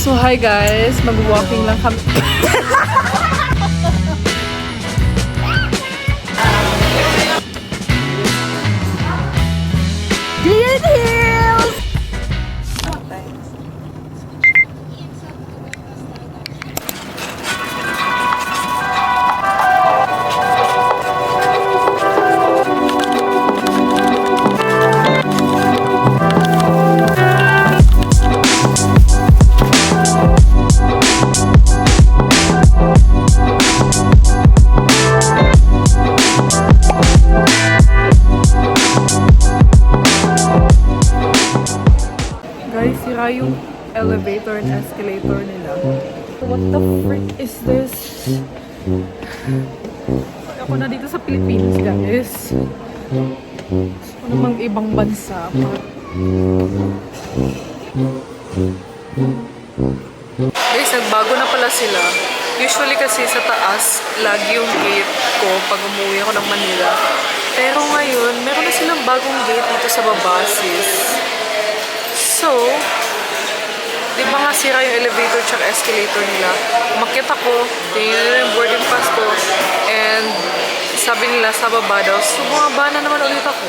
So hi guys, mag-walking lang kami. Green Hills! Guys, sira yung elevator and escalator nila. What the frick is this? Ako na dito sa Philippines, guys. Ako namang ibang bansa. Guys, nagbago na pala sila. Usually kasi sa taas, lagi yung gate ko pag umuwi ako ng Manila. Pero ngayon, meron na silang bagong gate dito sa baba, sis. So, di ba nga sira yung elevator tsaka escalator nila? Umakyat ako, tingin nila yung boarding pass ko, and sabi nila sa baba daw, so bumaba na naman ulit ako.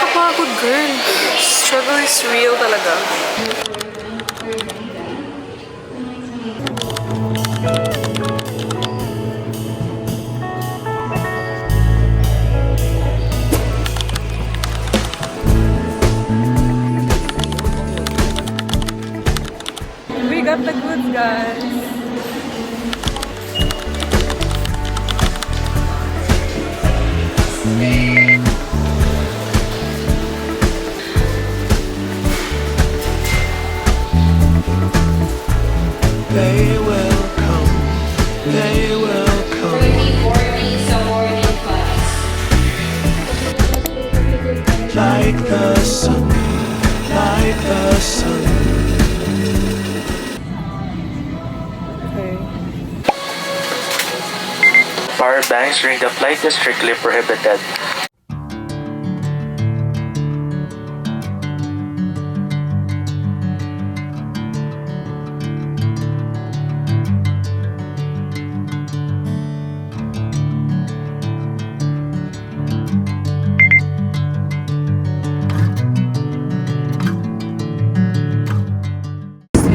Kapagod, girl. Struggle is real talaga. We got the goods, guys. They will come, they will come. Like the sun, like the sun. Okay. Power banks during the flight is strictly prohibited.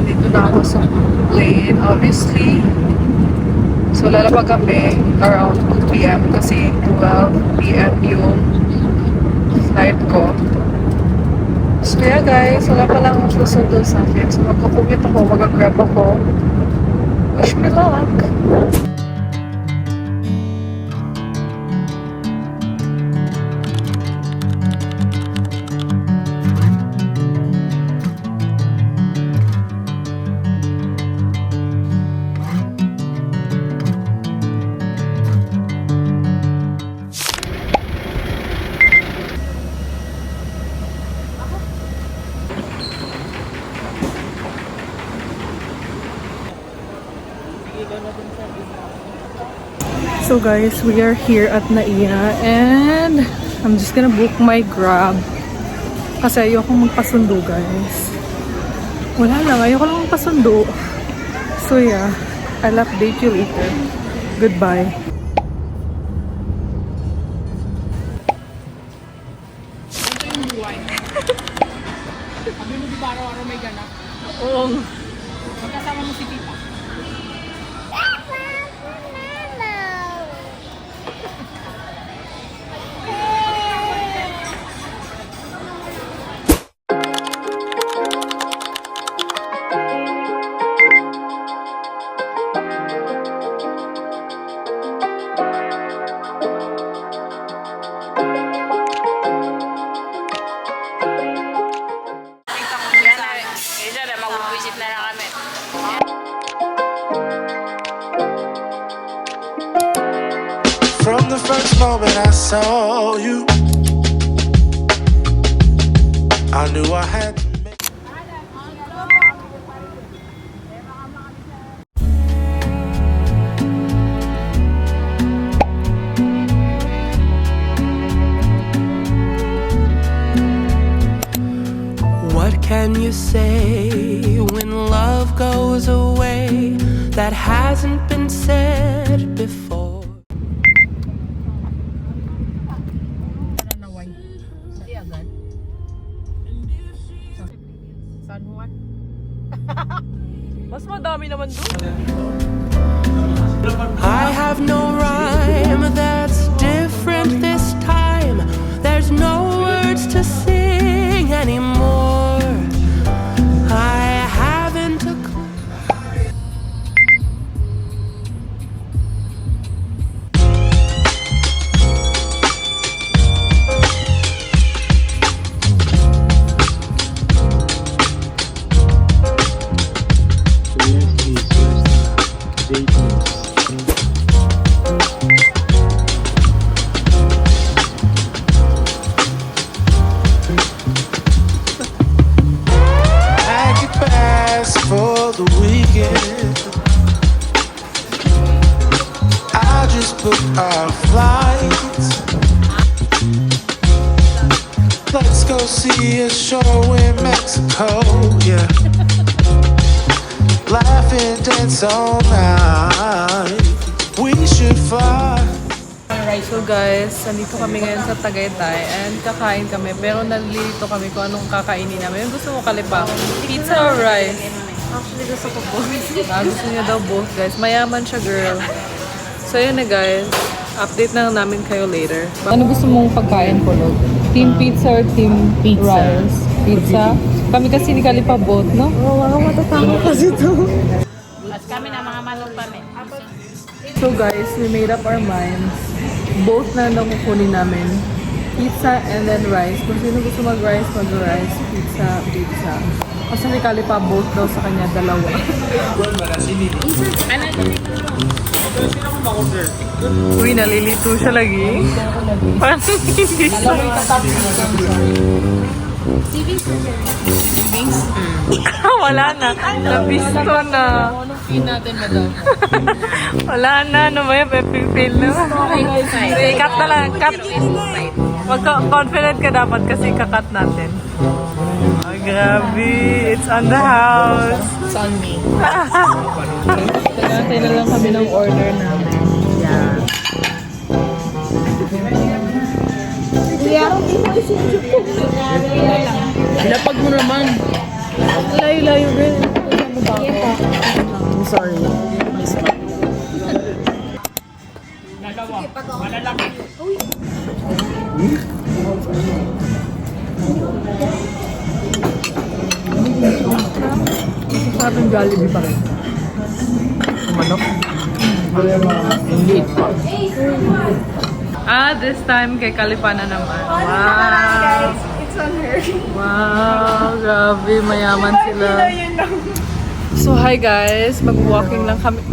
Dito na ako sa plane, obviously. So, lalabag kami around 2 p.m. kasi 12 p.m. yung flight ko. So, yeah guys, wala pa lang susunod sa akin. So, magkukumit ako, mag-grab ako. Wish me luck! So guys, we are here at Naiya and I'm just gonna book my Grab kasi ayoko magpasundo, guys. Wala lang, ayoko lang magpasundo. So yeah, I'll update you later. Goodbye. Sabi mo di ba araw-araw may ganap? Oo. Magkasama mo si Tita. Mag-visit na lang kami. From the first moment I saw you, I knew I had to make. What can you say when love goes away that hasn't been said before? Nanaway. Hindi agad. San Juan. Mas madami naman doon. I have no rhyme that's different this time. There's no words to sing anymore. I haven't a clue. Pack your bags for the weekend. I just booked our flights. Let's go see a show in Mexico, yeah. Laugh and dance all night. We should fly. So guys, nandito kami ngayon sa Tagaytay and kakain kami. Pero nalilito kami kung anong kakainin namin. Yung gusto mo Kalipa? Pizza or rice? Actually, gusto ko both. Gusto niya daw both guys. Mayaman siya girl. So yun na guys. Update na namin kayo later. Ano gusto mong pagkain ko, Log? Team pizza or team rice? Pizza? Kami kasi ni Kalipa both, no? Oo, matatama kasi to. At kami na mga manok kami. So guys, we made up our minds. Both na lang kukunin namin. Pizza and then rice. Kung sino gusto mag-rice, mag-rice. Pizza, pizza. Kasi ni Kalipa, both daw sa kanya, dalawa. Uy, nalilito siya lagi. Parang hindi siya. Wala na. Nabisto na. Pin natin, madam. Wala na. Ano ba yung pepipil na? Cut na lang. Cut. Confident ka dapat kasi kakat natin. Oh, grabe. It's on the house. It's on me. Tagantay na lang kami ng order namin. Lapag mo naman. Layo-layo girl. I'm sorry. Malalaki. Masasabing Jollibee pa rin. Manok. This time kay Kalipa na naman. Wow! It's on her. Wow! Grabe, mayaman sila. So, hi guys. Mag-walking lang kami.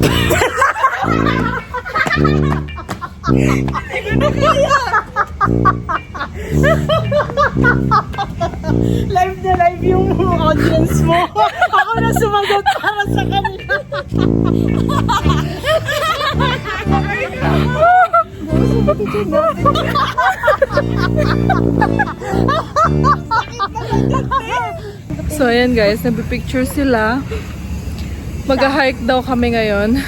Live na live yung audience mo. Ako na sumagot para sa kanila. So, ayan guys. Nagpipicture sila. Mag-hike daw kami ngayon.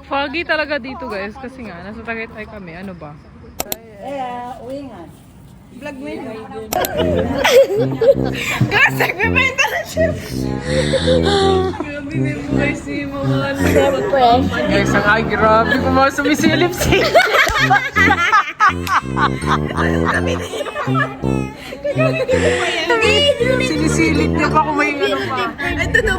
Foggy talaga dito guys. Kasi nga, nasa Tagaytay kami. Ano ba? Vlog mo yun. Kasi nagpipenta na siya. Grabe, may buhay si mga guys, ang ay, grabe. Kung mga sumisilip siya. Sinisilip niya pa kung may ano pa. Ito daw.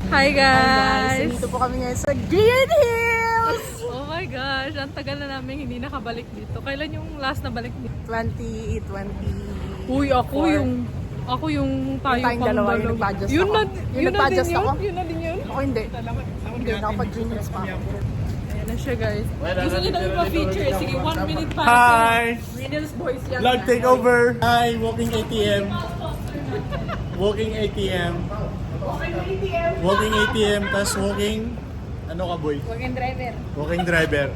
Hi guys! Dito po kami ngayon sa Green Hills. Oh my gosh, ang tagal na namin hindi nakabalik dito. Kailan yung last na balik dito? 2020. Uy, ako yung tayo tayong dalawa, yung nagpa-adjust Yun ako. na, Yung yun na din nagpa-adjust yun? ako. Yun na din yun? Ako hindi. Hindi, nakapag-Green Hills pa ako. Ayan na siya guys. Gusto niyo daw ipa-feature. Sige, 1 minute pa. Hi! Green Hills Boys yan. Vlog takeover! Hi! Walking ATM! Walking ATM! Walking ATM, tas walking... Ano ka boy? Walking driver. Walking driver.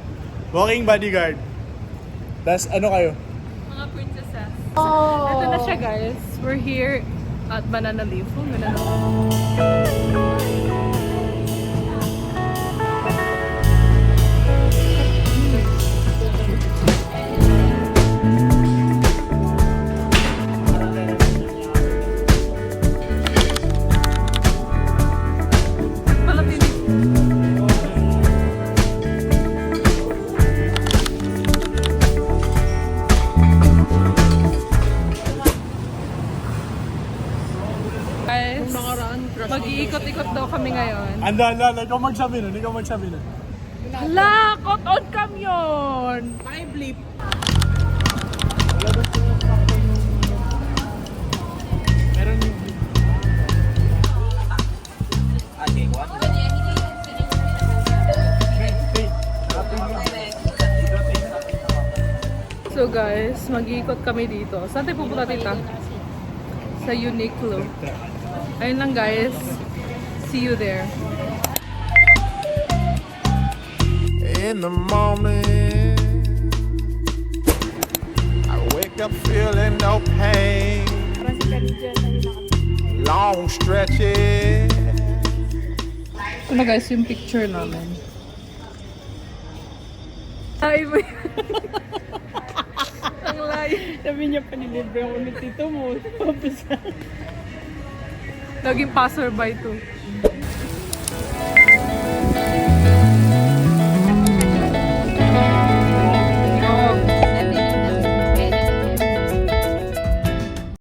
Walking bodyguard. Tapos ano kayo? Mga princesses. Ito na siya guys. We're here at Banana Leaf. Guys, mag-iikot-ikot daw kami ngayon. Anda, ikaw magsabi nun, Hala, caught on kamyon! Blip. So guys, mag-iikot kami dito. Saan tayo pupunta tita? Sa Uniqlo. Ayun lang guys. See you there. In the morning, I wake up feeling no pain. Long stretches. Ito na guys yung picture namin. Ay, mo ang layo. Sabi niya, panilibre ako ni Tito mo. Naging passerby to.